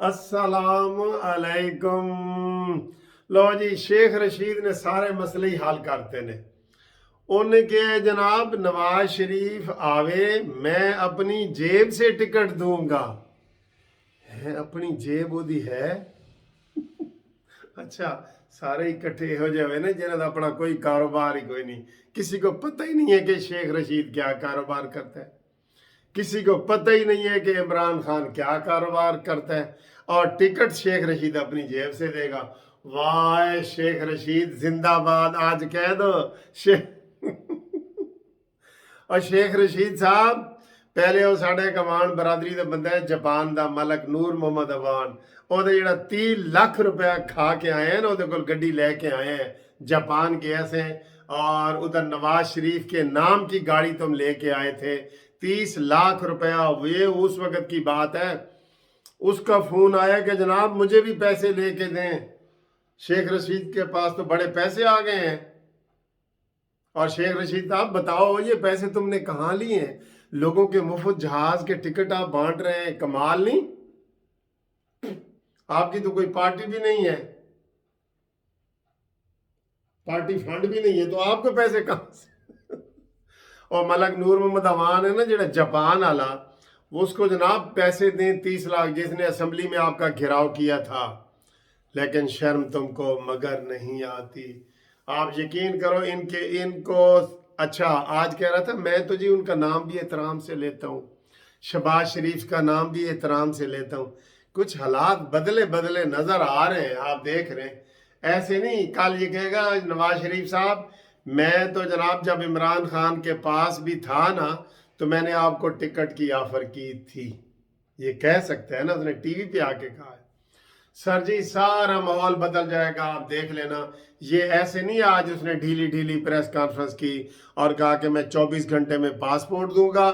अस्सलाम अलैकुम। लो जी, शेख रशीद ने सारे मसले ही हल करते ने। उनके जनाब नवाज शरीफ आवे, मैं अपनी जेब से टिकट दूंगा। है अपनी जेब ओदी है। अच्छा, सारे इकट्ठे हो जावे ना जिन्हों का अपना कोई कारोबार ही कोई नहीं। किसी को पता ही नहीं है कि शेख रशीद क्या कारोबार करता है। किसी को पता ही नहीं है कि इमरान खान क्या कारोबार करता है। और टिकट शेख रशीद अपनी जेब से देगा। वाह शेख रशीद जिंदाबाद, आज कह दो शेख। और शेख रशीद साहब पहले वो साढ़े कमान बरादरी का बंदा है, जापान का मलक नूर मोहम्मद अवान। ਉਹਦੇ ਜਿਹੜਾ 30 लाख रुपया खा के आए हैं ना, ਉਹਦੇ ਕੋਲ गड्डी लेके आए हैं, जापान के ऐसे। और उधर नवाज शरीफ के नाम की गाड़ी तुम लेके आए थे, 30 लाख रुपया। ये उस वक्त की बात है। उसका फोन आया कि जनाब मुझे भी पैसे लेके दें। शेख रशीद के पास तो बड़े पैसे आ गए हैं। और शेख रशीद साहब बताओ, ये पैसे तुमने कहाँ लिए हैं? लोगों के मुफ्त जहाज के टिकट आप बांट रहे हैं, कमाल नहीं? आपकी तो कोई पार्टी भी नहीं है, पार्टी फंड भी नहीं है, तो आपको पैसे कहाँ से? और मलक नूर मोहम्मद अवान है ना, जो जापान वाला, उसको जनाब पैसे दें 30 लाख, जिसने असेंबली में आपका घेराव किया था। लेकिन शर्म तुमको मगर नहीं आती। आप यकीन करो इनको। अच्छा, आज कह रहा था मैं तो जी उनका नाम भी एहतराम से लेता हूँ, शहबाज शरीफ का नाम भी एहतराम से लेता हूँ। कुछ हालात बदले बदले नजर आ रहे हैं, आप देख रहे हैं। ऐसे नहीं कल ये कहेगा नवाज शरीफ साहब, मैं तो जनाब जब इमरान खान के पास भी था ना, तो मैंने आपको टिकट की ऑफर की थी। ये कह सकते हैं ना, उसने टीवी पे आके कहा है। सर जी सारा माहौल बदल जाएगा, आप देख लेना। ये ऐसे नहीं, आज उसने ढीली ढीली प्रेस कॉन्फ्रेंस की और कहा कि मैं 24 घंटे में पासपोर्ट दूंगा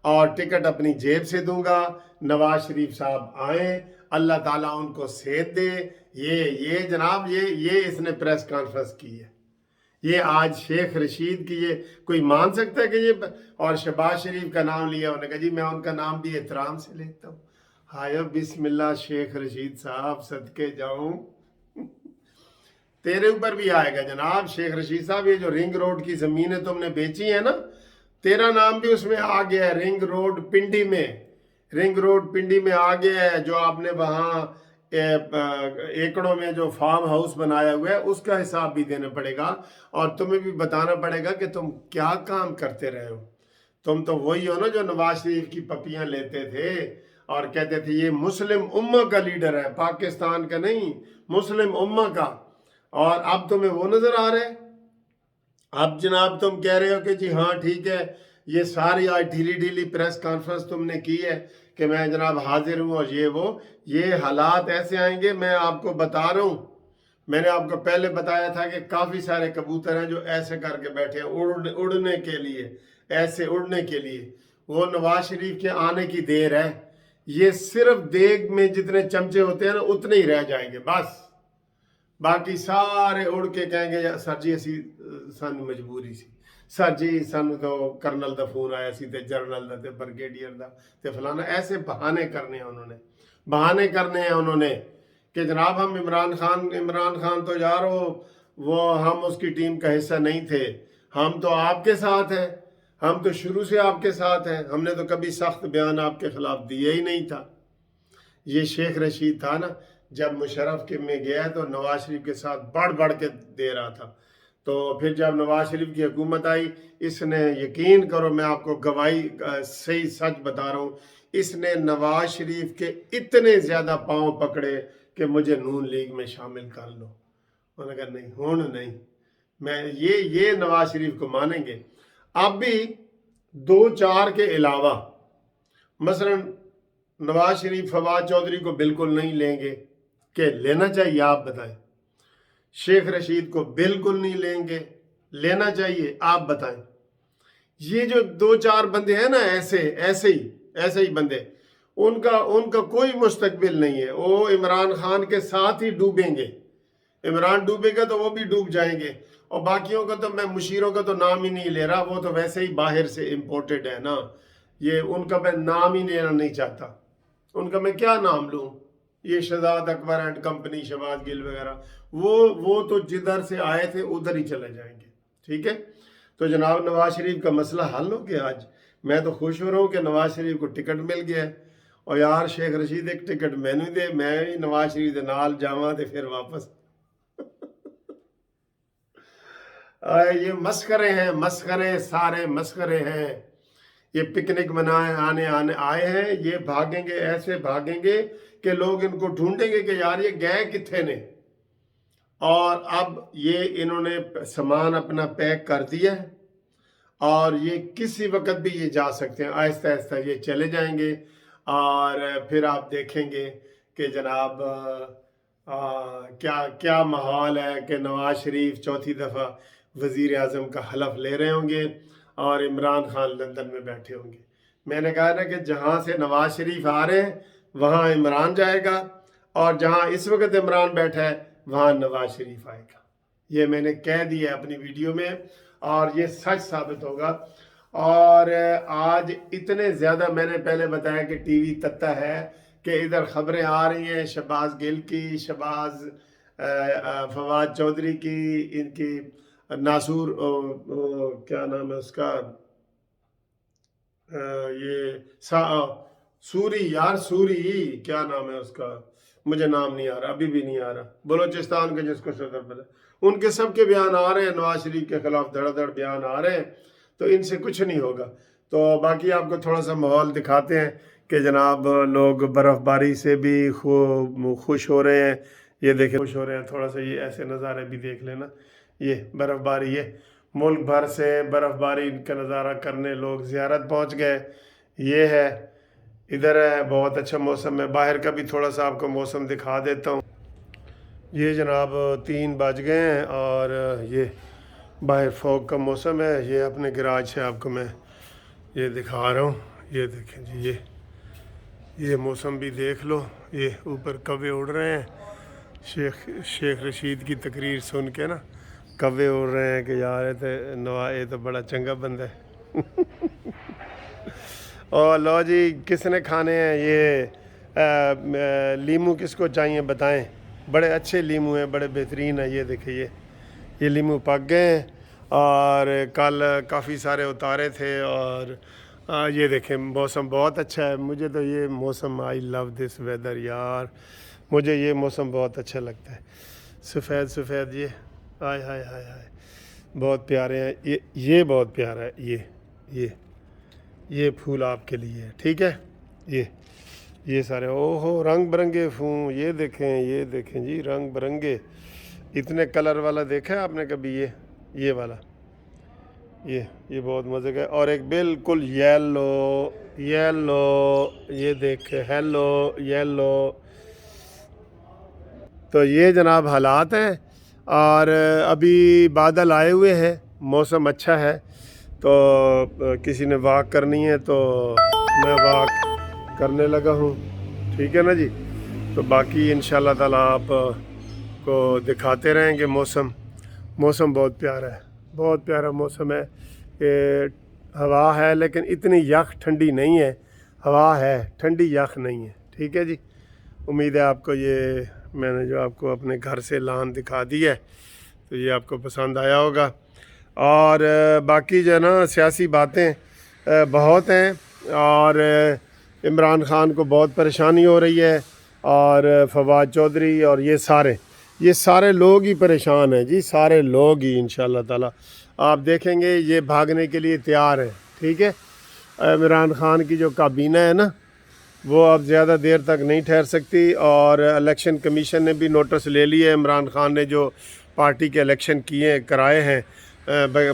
और टिकट अपनी जेब से दूंगा। नवाज शरीफ साहब आए, अल्लाह ताला उनको सेहत दे। ये जनाब ये इसने प्रेस कॉन्फ्रेंस की है। ये आज शेख रशीद की, ये कोई मान सकता है कि ये? और शहबाज शरीफ का नाम लिया, उन्होंने कहा जी मैं उनका नाम भी एहतराम से लेता हूँ। हाय बिस्मिल्लाह शेख रशीद साहब, सदके जाऊं। तेरे ऊपर भी आएगा जनाब शेख रशीद साहब। ये जो रिंग रोड की जमीनें तुमने बेची है ना, तेरा नाम भी उसमें आ गया है। रिंग रोड पिंडी में आ गया है। जो आपने वहाँ एकड़ों में जो फार्म हाउस बनाया हुआ है, उसका हिसाब भी देना पड़ेगा। और तुम्हें भी बताना पड़ेगा कि तुम क्या काम करते रहे हो। तुम तो वही हो ना जो नवाज शरीफ की पपियां लेते थे और कहते थे ये मुस्लिम उम्मा का लीडर है, पाकिस्तान का नहीं, मुस्लिम उम्मा का। और अब तुम्हें वो नजर आ रहे हैं। अब जनाब तुम कह रहे हो कि जी हाँ ठीक है, ये सारी आज ढीली ढीली प्रेस कॉन्फ्रेंस तुमने की है कि मैं जनाब हाजिर हूँ और ये हालात ऐसे आएंगे। मैं आपको बता रहा हूँ, मैंने आपको पहले बताया था कि काफ़ी सारे कबूतर हैं जो ऐसे करके बैठे हैं उड़ने के लिए, ऐसे उड़ने के लिए। वो नवाज शरीफ के आने की देर है। ये सिर्फ देग में जितने चमचे होते हैं ना, उतने ही रह जाएंगे बस। बाकी सारे उड़ के कहेंगे सर जी असी सानू मजबूरी सी, सर जी सानू तो करनल का फोन आया सी, ते जनरल का, ते ब्रिगेडियर का, ते फलाना। ऐसे बहाने करने हैं उन्होंने कि जनाब हम इमरान खान तो यार वो हम उसकी टीम का हिस्सा नहीं थे। हम तो आपके साथ हैं, हम तो शुरू से आपके साथ हैं, हमने तो कभी सख्त बयान आपके खिलाफ दिया ही नहीं था। ये शेख रशीद था ना, जब मुशर्रफ के में गया तो नवाज शरीफ के साथ बढ़ के दे रहा था। तो फिर जब नवाज शरीफ की हुकूमत आई, इसने, यकीन करो मैं आपको गवाही सही सच बता रहा हूँ, इसने नवाज शरीफ के इतने ज़्यादा पाँव पकड़े कि मुझे नून लीग में शामिल कर लो। उन्होंने कहा नहीं, हुण नहीं, मैं ये नवाज शरीफ को मानेंगे। अब भी 2-4 के अलावा मसलन नवाज शरीफ फवाद चौधरी को बिल्कुल नहीं लेंगे, कि लेना चाहिए? आप बताएं। शेख रशीद को बिल्कुल नहीं लेंगे, लेना चाहिए? आप बताएं। ये जो 2-4 बंदे हैं ना, ऐसे ही बंदे, उनका कोई मुस्तकबिल नहीं है। वो इमरान खान के साथ ही डूबेंगे। इमरान डूबेगा तो वो भी डूब जाएंगे। और बाकियों का तो, मैं मुशीरों का तो नाम ही नहीं ले रहा, वो तो वैसे ही बाहर से इम्पोर्टेड है ना। ये उनका मैं नाम ही लेना नहीं चाहता। उनका मैं क्या नाम लूँ? یہ شہزاد اکبر اینڈ کمپنی، شہباز گل وغیرہ، وہ تو جدھر سے آئے تھے ادھر ہی چلے جائیں گے، ٹھیک ہے؟ تو جناب نواز شریف کا مسئلہ حل ہو گیا آج۔ میں تو خوش ہو رہا ہوں کہ نواز شریف کو ٹکٹ مل گیا ہے، اور یار شیخ رشید ایک ٹکٹ مینو دے، میں بھی نواز شریف دے نال جاواں تے پھر واپس۔ یہ مسخرے ہیں، مسخرے، سارے مسخرے ہیں۔ یہ پکنک آنے آئے ہیں، یہ بھاگیں گے، ایسے بھاگیں گے کہ لوگ ان کو ڈھونڈیں گے کہ یار یہ گئے کتنے نے۔ اور اب یہ انہوں نے سامان اپنا پیک کر دیا ہے، اور یہ کسی وقت بھی یہ جا سکتے ہیں، آہستہ آہستہ یہ چلے جائیں گے۔ اور پھر آپ دیکھیں گے کہ جناب کیا ماحول ہے کہ نواز شریف چوتھی دفعہ وزیر اعظم کا حلف لے رہے ہوں گے، اور عمران خان لندن میں بیٹھے ہوں گے۔ میں نے کہا نا کہ جہاں سے نواز شریف آ رہے ہیں وہاں عمران جائے گا، اور جہاں اس وقت عمران بیٹھا ہے وہاں نواز شریف آئے گا۔ یہ میں نے کہہ دیا اپنی ویڈیو میں، اور یہ سچ ثابت ہوگا۔ اور آج اتنے زیادہ میں نے پہلے بتایا کہ ٹی وی تتا ہے کہ ادھر خبریں آ رہی ہیں شہباز گل کی، فواد چودھری کی، ان کی ناصور کیا نام ہے اس کا، سوری کیا نام ہے اس کا، مجھے نام نہیں آ رہا، ابھی بھی نہیں آ رہا، بلوچستان کے جس کو صدر بنا، ان کے سب کے بیان آ رہے ہیں، نواز شریف کے خلاف دھڑ دھڑ بیان آ رہے ہیں، تو ان سے کچھ نہیں ہوگا۔ تو باقی آپ کو تھوڑا سا ماحول دکھاتے ہیں کہ جناب لوگ برف باری سے بھی خوش ہو رہے ہیں۔ یہ دیکھیں خوش ہو رہے ہیں، تھوڑا سا یہ ایسے نظارے بھی دیکھ لینا، یہ برف باری، یہ ملک بھر سے برف باری کا نظارہ کرنے لوگ زیارت پہنچ گئے۔ یہ ہے ادھر ہے، بہت اچھا موسم ہے۔ باہر کا بھی تھوڑا سا آپ کو موسم دکھا دیتا ہوں۔ یہ جناب 3 بج گئے ہیں، اور یہ باہر فوگ کا موسم ہے۔ یہ اپنے گراج سے آپ کو میں یہ دکھا رہا ہوں، یہ دیکھیں جی، یہ موسم بھی دیکھ لو، یہ اوپر کوے اڑ رہے ہیں۔ شیخ رشید کی تقریر سن کے نا کوے اڑ رہے ہیں کہ یار یہ تو بڑا چنگا بندہ ہے۔ اور لو جی، کس نے کھانے ہیں یہ لیمو؟ کس کو چاہیے بتائیں؟ بڑے اچھے لیمو ہیں، بڑے بہترین ہیں۔ یہ دیکھیں، یہ لیمو پک گئے ہیں، اور کل کافی سارے اتارے تھے۔ اور یہ دیکھیں موسم بہت اچھا ہے۔ مجھے تو یہ موسم، آئی لو دس ویدر یار، مجھے یہ موسم بہت اچھا لگتا ہے۔ سفید سفید، یہ ہائے ہائے ہائے ہائے، بہت پیارے ہیں۔ یہ بہت پیارا ہے، یہ پھول آپ کے لیے ہے، ٹھیک ہے؟ یہ سارے اوہو رنگ برنگے پھول، یہ دیکھیں جی، رنگ برنگے، اتنے کلر والا دیکھا ہے آپ نے کبھی؟ یہ والا، یہ بہت مزے کا ہے۔ اور ایک بالکل یلو، یہ دیکھیں، یلو۔ تو یہ جناب حالات ہیں، اور ابھی بادل آئے ہوئے ہیں، موسم اچھا ہے۔ تو کسی نے واک کرنی ہے تو میں واک کرنے لگا ہوں، ٹھیک ہے نا جی؟ تو باقی انشاءاللہ تعالیٰ آپ کو دکھاتے رہیں گے موسم بہت پیارا ہے، بہت پیارا موسم ہے۔ کہ ہوا ہے لیکن اتنی یخ ٹھنڈی نہیں ہے، ہوا ہے ٹھنڈی، یخ نہیں ہے، ٹھیک ہے جی؟ امید ہے آپ کو یہ میں نے جو آپ کو اپنے گھر سے لان دکھا دی ہے تو یہ آپ کو پسند آیا ہوگا۔ اور باقی جو ہے نا سیاسی باتیں بہت ہیں، اور عمران خان کو بہت پریشانی ہو رہی ہے، اور فواد چودھری اور یہ سارے لوگ ہی پریشان ہیں جی، سارے لوگ ہی انشاءاللہ تعالیٰ آپ دیکھیں گے یہ بھاگنے کے لیے تیار ہیں، ٹھیک ہے؟ عمران خان کی جو کابینہ ہے نا وہ اب زیادہ دیر تک نہیں ٹھہر سکتی، اور الیکشن کمیشن نے بھی نوٹس لے لی ہے۔ عمران خان نے جو پارٹی کے الیکشن کرائے ہیں،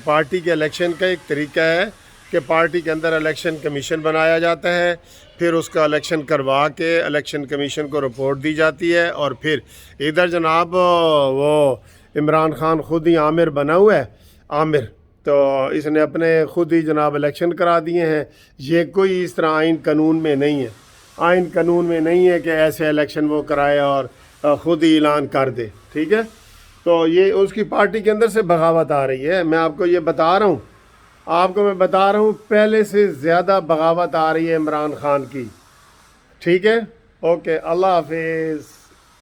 پارٹی کے الیکشن کا ایک طریقہ ہے کہ پارٹی کے اندر الیکشن کمیشن بنایا جاتا ہے، پھر اس کا الیکشن کروا کے الیکشن کمیشن کو رپورٹ دی جاتی ہے، اور پھر ادھر جناب وہ عمران خان خود ہی عامر بنا ہوا ہے، عامر، تو اس نے اپنے خود ہی جناب الیکشن کرا دیے ہیں۔ یہ کوئی اس طرح آئین قانون میں نہیں ہے کہ ایسے الیکشن وہ کرائے اور خود ہی اعلان کر دے، ٹھیک ہے؟ تو یہ اس کی پارٹی کے اندر سے بغاوت آ رہی ہے، میں آپ کو یہ بتا رہا ہوں، پہلے سے زیادہ بغاوت آ رہی ہے عمران خان کی، ٹھیک ہے؟ اوکے اللہ حافظ.